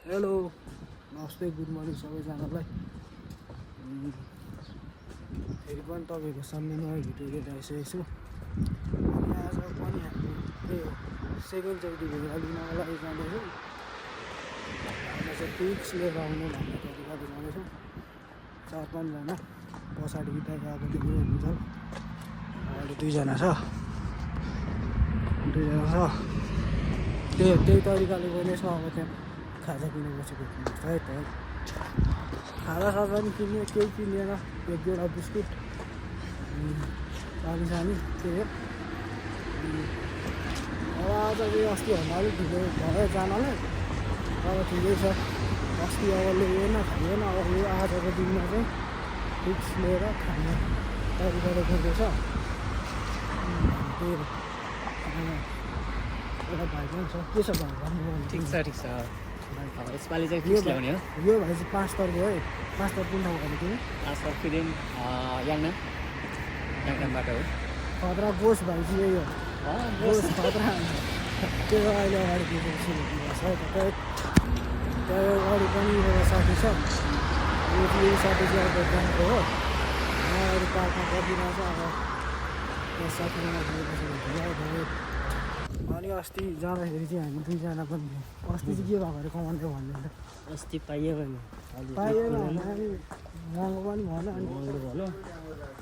Hello नमस्ते good morning सबैजनालाई। फेरि पनि तपाईँको सामने नयाँ भिडियो लिएर आइसकेको छु। अनि आज पनि हामी त्यही हो सेकेन्डचोटि भेला लिनको लागि जाँदैछौँ। हामी चाहिँ पिक्स लिएर आउनु भन्ने तरिकाले जाँदैछौँ। 4-5 जना पछाडि बिताएर अब त्यो हुन्छ। अगाडि दुईजना छ त्यही तरिकाले गइनेछ। अब त्यहाँ खाजा किनेर बसेको हुनुपर्छ है त। खाजासाजा पनि किन्यो, केही किनेन, एक दुईवटा बिस्कुट सानी के हो। अब आज चाहिँ अस्तिभन्दा अलिक ढिलो भयो जानलाई, अब ठिकै छ। अस्ति अब लिएन खाइएन, अब यो आजको दिनमा चाहिँ फिक्स लिएर खाने तरिकाले गर्दैछ। त्यही एउटा भाइ पनि छ। के छ भाइ भन्नु? ठिक छ। यसपालि चाहिँ फिक्स ल्याउने हो। यो भाइ चाहिँ 5 तर्को है। 5 तर कुन ठाउँ खाने तिमी? 5 तर फिलिम याङनामबाट हो। खतरा बोस भाइ चाहिँ यही हो। बोस खतरा त्यो अहिले अगाडि दिएको सुरु छ है त। त्यहाँ अगाडि पनि एउटा साथी छ, यो साथी चाहिँ अब ब्याङ्कको हो। अगाडि पार्कमा गरिदिरहेको छ। अब त्यहाँ साथीमा भयो। अनि अस्ति जाँदाखेरि चाहिँ हामी दुईजना पनि थियौँ। अस्ति चाहिँ के भएको अरे कमान्डर भन्ने अस्ति पाइएन पाइएन भने अनि महँगो पनि भएन अनि भनौँ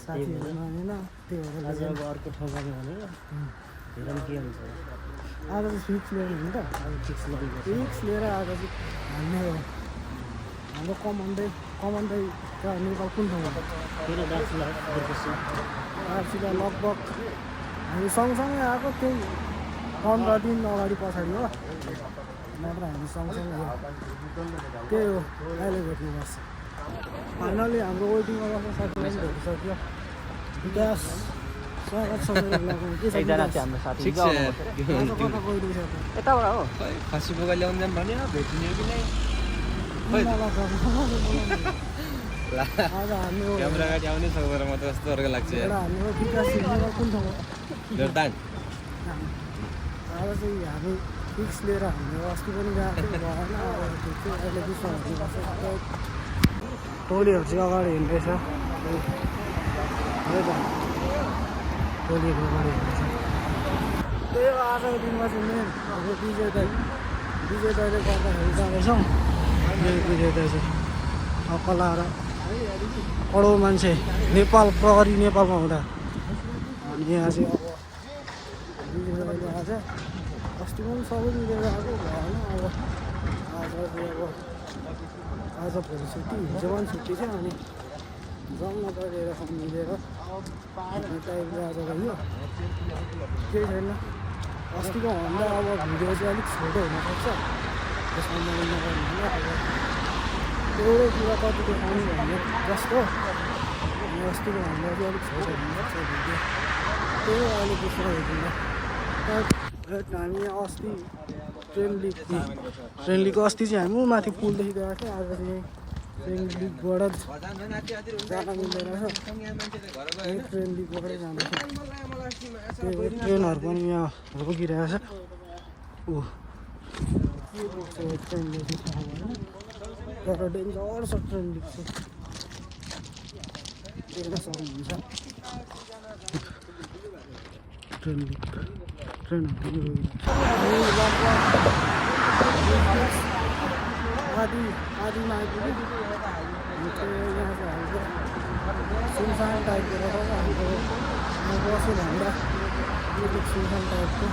साथीहरू मानेन। त्यही भएर आज अब अर्को ठाउँ जाने भनेर हेरौँ के हुन्छ। आज चाहिँ फिक्स लिएर नि त। अब फिक्स लिएर आज चाहिँ हाम्रो कमान्डर नेपाल कुन ठाउँमा? फेरि दार्जिलिङ लगभग हामी सँगसँगै आएको। त्यही 15 दिन अगाडि पछाडि हो, नत्र हामी सँगसँगै हो। त्यही हो, अहिले भेट्नुपर्छ। फाइनली हाम्रो वेटिङ अवस्था साथीलाई पनि भेटिसक्यो। विकास स्वागत छ मेरो ब्लगमा। के छ एकजना चाहिँ हाम्रो साथी कता गइरहेछ त? यताबाट हो। खसी बोका ल्याउँदा पनि भन्यो भेटिने कि नै आज हाम्रो क्यामेरा गाडी आउनै सक्दैन। म त कस्तो अर्को लाग्छ यार। हाम्रो विकास नेपाल कुन ठाउँमा? जोरदान आज चाहिँ हामी फिक्स लिएर हामी अस्ति पनि गएको थियौँ, भएन। अहिले विश्व टोलीहरू चाहिँ अगाडि हिँड्दैछ है त। टोलीहरू अगाडि हिँड्दैछ। त्यही हो आजको दिनमा चाहिँ मेन हाम्रो विजय दाइले गर्दाखेरि जाँदैछौँ। विजय दाइ चाहिँ टक्क लाएर करोड मान्छे नेपाल प्रहरी नेपालमा हुँदा अनि यहाँ चाहिँ अब विजय दाइले आज अस्ति पनि सबै मिलेर आएको भएन। अब आज भोलि छुट्टी, हिजो पनि छुट्टी छ। अनि जम्मा गरेर मिलेर टाइपले आज गयो। केही छैन। अस्तिको भन्दा अब भिडियो चाहिँ अलिक छोटो हुनसक्छ, त्यसमा मैले नगर्नु। अब एउटै कुरा कति देखाउनु भन्ने जस्तो अस्तिको भन्दा चाहिँ अलिक छोटो हुनसक्छ भिडियो। त्यही अहिले त्यसमा हेर्दिनँ। हामी अस्ति ट्रेन लिगको अस्ति चाहिँ हामी माथि पुलदेखि गएको थियौँ। आज चाहिँ ट्रेन लिगबाट जान मिल्दैन रहेछ। ट्रेन लिगबाटै जाँदैछ। त्यही भएर ट्रेनहरू पनि यहाँ रोकिरहेको छ। के बोक्छ ट्रेन लिग थाहा भएन, तर डेन्जर छ ट्रेन लिग चाहिँ। हेर्न सक्नुहुन्छ ट्रेन लिग। ट्रेनहरू पनि रोकिरहेको आदिमा आइपुग्यो। यहाँ चाहिँ हाम्रो सुनसान टाइपको रहेछ। हाम्रो यहाँ बस्यो भन्दा अलिक सुनसान टाइपको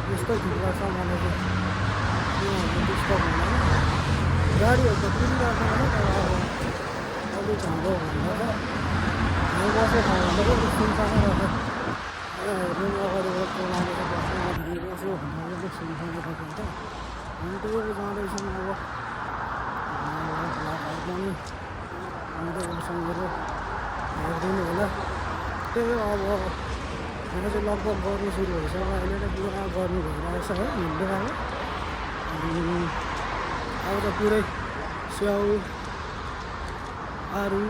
यस्तो भिडमा छ। मलाई चाहिँ उहाँहरू डिस्टर्ब हुँदैन, गाडीहरू त कुदिरहेको होइन। तर अब अलिक हाम्रो भन्दा त हामी बस्यो ठाउँ भन्दा पनि सुनसानै रहेछ। रुम अगाडि बस्यो बस्यो भन्दा अलिक सुनसान रहेको हुन्छ। हामी त्यही जाँदैछौँ। अब पनि आउँदै गर्छौँ मेरो हेरिदिनु होला। त्यही हो अब मेरो चाहिँ लगभग गर्नु सुरु भइसक्यो। अहिले त पुरा गर्नु भइरहेको छ है, हिँड्दै आयो। अनि अब त पुरै स्याउ आरू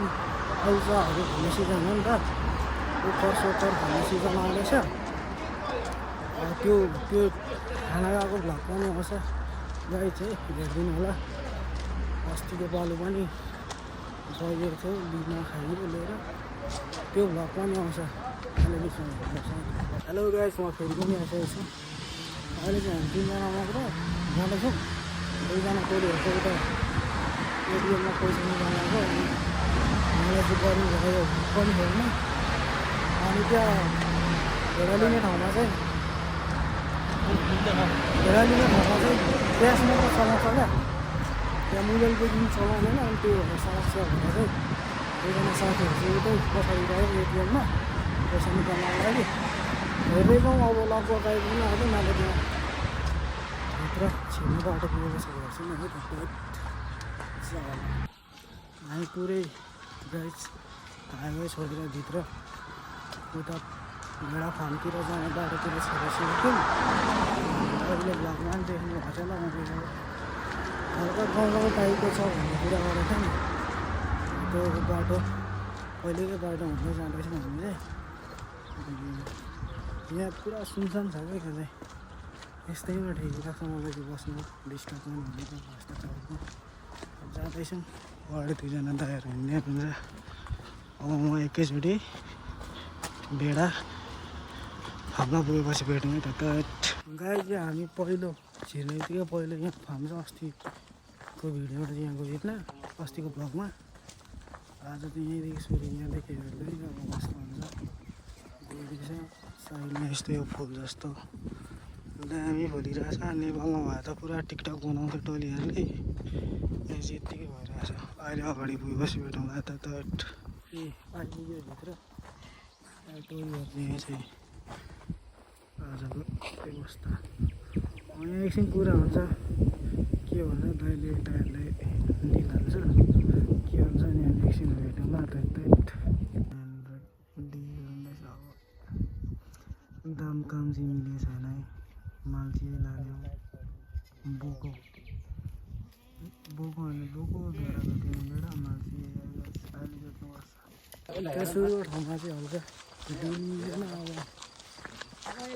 औजाहरू भन्ने सिजन हो नि त। ओखर सोखर भन्ने सिजन आउँदैछ। त्यो खाना गएको भ्लग पनि आउँछ। गाई चाहिँ हेरिदिनु होला अस्तिको पालो पनि गइएको थियो बिचमा खाइदियो लिएर त्यो भ्लग पनि आउँछ अहिले बिचमा हेर्नुपर्छ। हेलो गाइस म फेरि पनि आइसकेको छु। अहिले चाहिँ हामी 3 जना मात्र जाँदैछौँ। 2 जना टोलीहरूको उता एटिएममा पैसा निकाल्नको अनि मलाई चाहिँ गर्नु भयो पनि हेर्नु अनि त्यहाँ भेडा लिने ठाउँमा चाहिँ ग्यास मात्र चलाउँछ क्या त्यहाँ मोबाइल पेकिङ चलाउँदैन अनि त्यो समस्या भएर चाहिँ 2 जना साथीहरू चाहिँ उतै पछाडि गयो एटिएममा पैसा निकाल्नको लागि हेर्दै जाउँ। अब लगभग आइपुग्नु आएको नभए त्यहाँ भित्र छिर्ने बाटो पुगेको छ हेर्छु नि है। हामी पुरै गाइस हाइवे छोडेर भित्र उता भेडा फार्मतिर जाने बाटोतिर छिरेको अहिले भ्लगमा पनि देख्नु भएको छ होला मैले हल्का गाउँ टाइपको छ भन्ने कुरा गरेको थिएँ नि त्यो बाटो पहिलेकै बाटो हुँदै जाँदैछौँ हामी चाहिँ यहाँ पुरा सुनसान छ क्या चाहिँ यस्तैमा ठिक लाग्छ मलाई चाहिँ बस्नु डिस्टर्ब पनि हुँदैन जस्तो टाइपको जाँदैछौँ। अगाडि 2 जना दाइहरू हिँड्ने हुन्छ। अब म एकैचोटि भेडा फार्ममा पुगेपछि भेटौँ है त। गाई चाहिँ हामी पहिलो छिर्ने बित्तिकै पहिलो यहाँ फार्म छ अस्तिको भिडियोमा चाहिँ यहाँ गएको थिएन अस्तिको भ्लगमा। आज चाहिँ यहीँदेखि सुरु यहाँदेखि हेर्दै अब कस्तो हुन्छ गइरहेछ। साइडमा यस्तो यो फुल जस्तो दामी फुलिरहेछ। नेपालमा भए त पुरा टिकटक बनाउँथ्यो टोलीहरूले यहाँ चाहिँ यत्तिकै भइरहेछ। अहिले अगाडि पुगेपछि भेटौँला त ए आइपुग्यो भित्र टोलीहरू यहाँ चाहिँ आजको व्यवस्था यहाँ एकछिन कुरा हुन्छ के भन्छ दाइले दाइहरूलाई दिइहाल्छ के हुन्छ नि एकछिन भेटौँला त दाम काम चाहिँ मिलेको छैन है। माल चाहिँ लाने बोको भने बोको भेडा भेट्यो भेडा माल चाहिँ अहिले जोत्नुपर्छ। त्यो सुरु ठाउँमा चाहिँ हल्का दिँदैन अब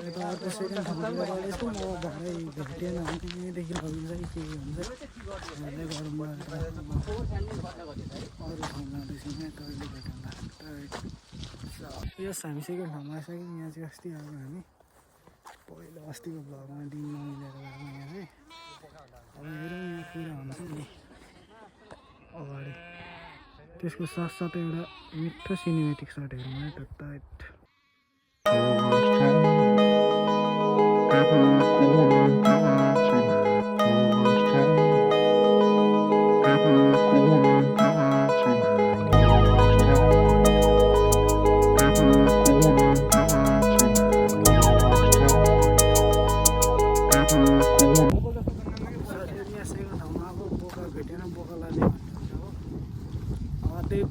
यता अर्को सेकेन्ड ठाउँतिर गएछौँ। अब भरै भेटेन भने यहीँदेखि लगिन्छ कि के हुन्छ हेर्दै गरौँ अरू ठाउँ जाँदैछौँ यहाँ टोइलेट भेटौँला। यस हामी सेकेन्ड ठाउँमा आइसक्यौँ। यहाँ चाहिँ अस्ति आएको हामी पहिलो अस्तिको भ्लगमा दिन नमिलेर गएको यहाँ चाहिँ अब हेरौँ यहाँ कुरा हुन्छ नि अगाडि त्यसको साथसाथै एउटा मिठो सिनेमेटिक सर्ट हेरौँ है त।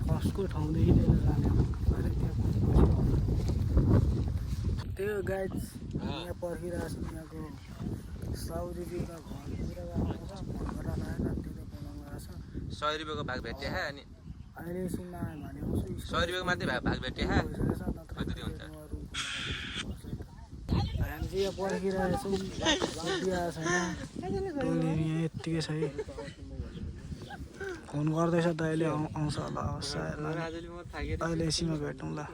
फर्स्टको ठाउँदेखि लिएर जाने अहिले त्यहाँ त्यो गाइड यहाँ पर्खिरहेको छ। यहाँको साउदीका घरतिर गएको छ घरबाट लाएर त्यो बनाउनु रहेछ। 100 रुपियाँको भाग भेट्यो है अनि अहिले सुन्न आयो भने आउँछु 100 रुपियाँको मात्रै भाग भेट्यो है कति हुन्छ हामी चाहिँ यहाँ पर्खिरहेको छौँ बिहा छैन टोलीहरू यहाँ यत्तिकै छ है। फोन गर्दैछ दाइले आउँछ होला अहिले एसीमा भेटौँला।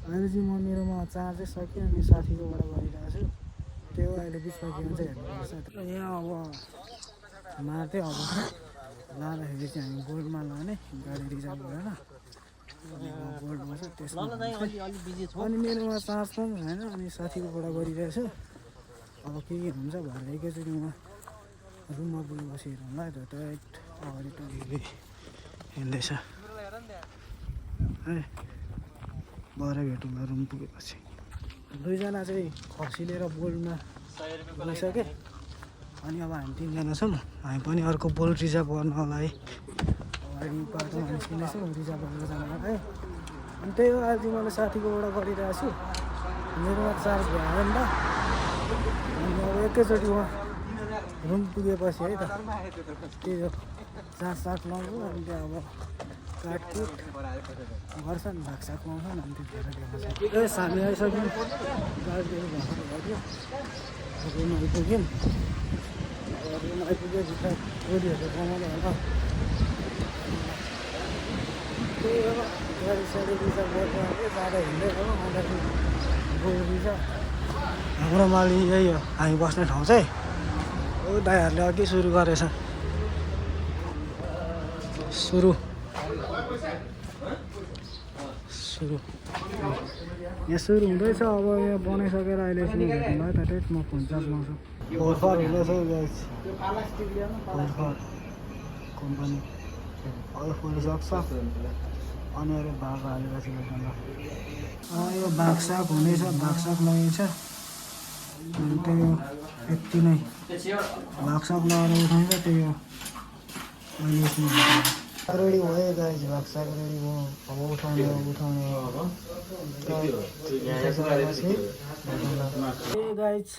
अहिले चाहिँ म मेरोमा चार्जै सक्यो अनि साथीकोबाट गरिरहेको छु त्यो अहिले बिचमा के हुन्छ हेर्नुपर्छ। यहाँ अब मार्दै अब लाँदाखेरि चाहिँ हामी गोल्डमा लाने गाडी रिजर्भ गरेर गोल्डमा छ त्यसमा अनि मेरोमा चार्ज पनि छैन अनि साथीकोबाट गरिरहेको छु। अब के हुन्छ भएर एकैचोटि म रुममा पुगेपछि हेरौँला है त अगाडि टोली हिँड्दैछ है भरे भेटौँला रुम पुगेपछि। 2 जना चाहिँ खसी लिएर बोल्डमा गइसके अनि अब हामी 3 जना छौँ। हामी पनि अर्को बोल्ड रिजर्भ गर्नलाई अगाडि बाटोमा निस्किँदैछौँ रिजर्भ गरेर जानको लागि। अनि त्यही हो आज मैले साथीकोबाट गरिरहेको छु मेरोमा चार्ज भएन नि त अनि अब एकैचोटि उहाँ रुम पुगेपछि है त त्यही हो चार्ज लाउँछु अनि त्यहाँ अब काटकुट गर्छन् भागसाग लाउँछन् अनि त्यतिखेर देखाउँछ ए हामी आइसक्यौँ दार्जिलिङ भर्खर भयो रुम आइपुग्यौँ रुम आइपुग्यो भित्र गोलीहरू कमाउनु होला त्यही हो गाडी साडी रिजर्भ गर्नु आयो जाँदा हिँड्दै हो अन्तखेरि गोली छ हाम्रो माली यही हो हामी बस्ने ठाउँ चाहिँ ओ दाइहरूले अघि सुरु गरेछ सुरु यहाँ सुरु हुँदैछ अब यहाँ बनाइसकेर अहिले एकछिन भेट्नु भयो त म फोन चार्ज लाउँछु फोरफार हुँदैछ गाइस फोरफार कम्पनी अहिले फुलिसक्छ अनि अरू भाग हालेर चाहिँ यो भागसाग हुनेछ भागसाग लगाइन्छ अनि त्यही हो यति नै भागसाग लगाएर उठाउँछ त्यही हो अहिले यसमा रेडी भयो गाइस भागसाग रेडी भयो अब उठाउने गाइस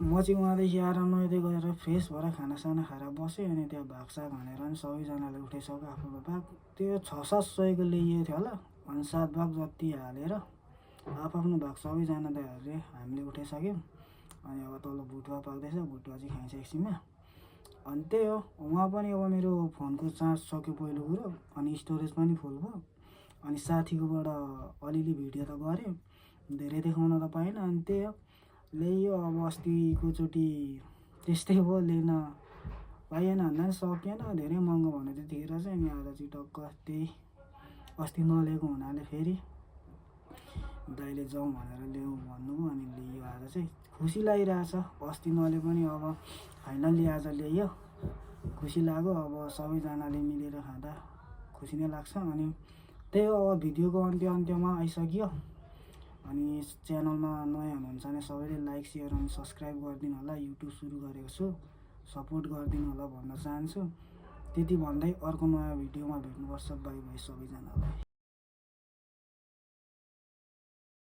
म चाहिँ उहाँदेखि आएर नुहाइदै गएर फ्रेस भएर खानासाना खाएर बसेँ अनि त्यहाँ भागसाग हानेर नि सबैजनाले उठाइसक्यो आफ्नो भाग त्यो 6-7 सयको ल्याइएको थियो होला अनि 7 भाग जति हालेर आफ्नो भाग सबैजना दाइहरूले हामीले उठाइसक्यौँ अनि अब तल भुटुवा पाक्दैछ भुटुवा चाहिँ खाइन्छ एकछिनमा अनि त्यही हो उहाँ पनि अब मेरो फोनको चार्ज सक्यो पहिलो कुरो अनि स्टोरेज पनि फुल भयो अनि साथीकोबाट अलिअलि भिडियो त गरेँ धेरै देखाउन त पाएन अनि त्यही हो ल्याइयो अब अस्तिकोचोटि त्यस्तै भयो लिन पाइएन भन्दा पनि सकिएन धेरै महँगो भने त्यतिखेर चाहिँ अनि आज चाहिँ टक्क त्यही अस्ति नलिएको हुनाले फेरि दाइले जाउँ भनेर ल्याउँ भन्नुभयो अनि ल्याइयो आज चाहिँ खुसी लागिरहेछ अस्ति नले पनि अब फाइनल्ली आज ल्याइयो खुसी लाग्यो अब सबैजनाले मिलेर खाँदा खुसी नै लाग्छ अनि त्यही हो अब भिडियोको अन्त्यमा आइसक्यो अनि च्यानलमा नयाँ हुनुहुन्छ भने सबैले लाइक सेयर अनि सब्सक्राइब गरिदिनु होला युट्युब सुरु गरेको छु सपोर्ट गरिदिनु होला भन्न चाहन्छु त्यति भन्दै अर्को नयाँ भिडियोमा भेट्नुपर्छ बाई बाई सबैजनालाई